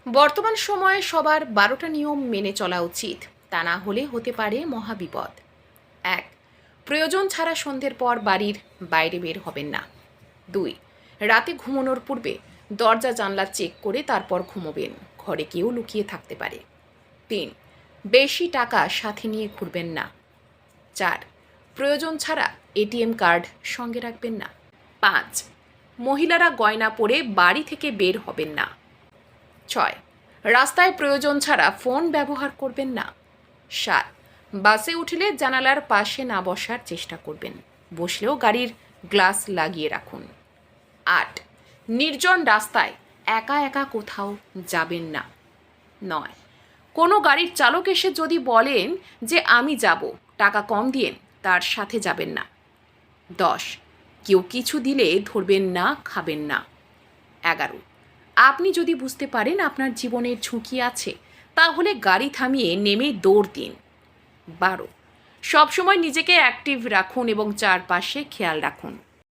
বর্তমান সময়ে সবার 12টা নিয়ম মেনে চলা উচিত, তা না হলে হতে পারে মহাবিপদ। 1. প্রয়োজন ছাড়া সন্ধ্যের পর বাড়ির বাইরে বের হবেন না। 2. রাতে ঘুমানোর পূর্বে দরজা জানলা চেক করে তারপর ঘুমোবেন, ঘরে কেউ লুকিয়ে থাকতে পারে। 3. বেশি টাকা সাথে নিয়ে ঘুরবেন না। 4. প্রয়োজন ছাড়া এটিএম কার্ড সঙ্গে রাখবেন না। 5. মহিলারা গয়না পরে বাড়ি থেকে বের হবেন না। 6. রাস্তায় প্রয়োজন ছাড়া ফোন ব্যবহার করবেন না। 7. বাসে উঠলে জানালার পাশে না বসার চেষ্টা করবেন, বসলেও গাড়ির গ্লাস লাগিয়ে রাখুন। 8. নির্জন রাস্তায় একা একা কোথাও যাবেন না। 9. কোনো গাড়ির চালক এসে যদি বলেন যে আমি যাব, টাকা কম দিয়েন, তার সাথে যাবেন না। 10. কেউ কিছু দিলে ধরবেন না, খাবেন না। 11. আপনি যদি বুঝতে পারেন আপনার জীবনের ঝুঁকি আছে, তাহলে গাড়ি থামিয়ে নেমে দৌড় দিন। 12. সবসময় নিজেকে অ্যাক্টিভ রাখুন এবং চারপাশে খেয়াল রাখুন।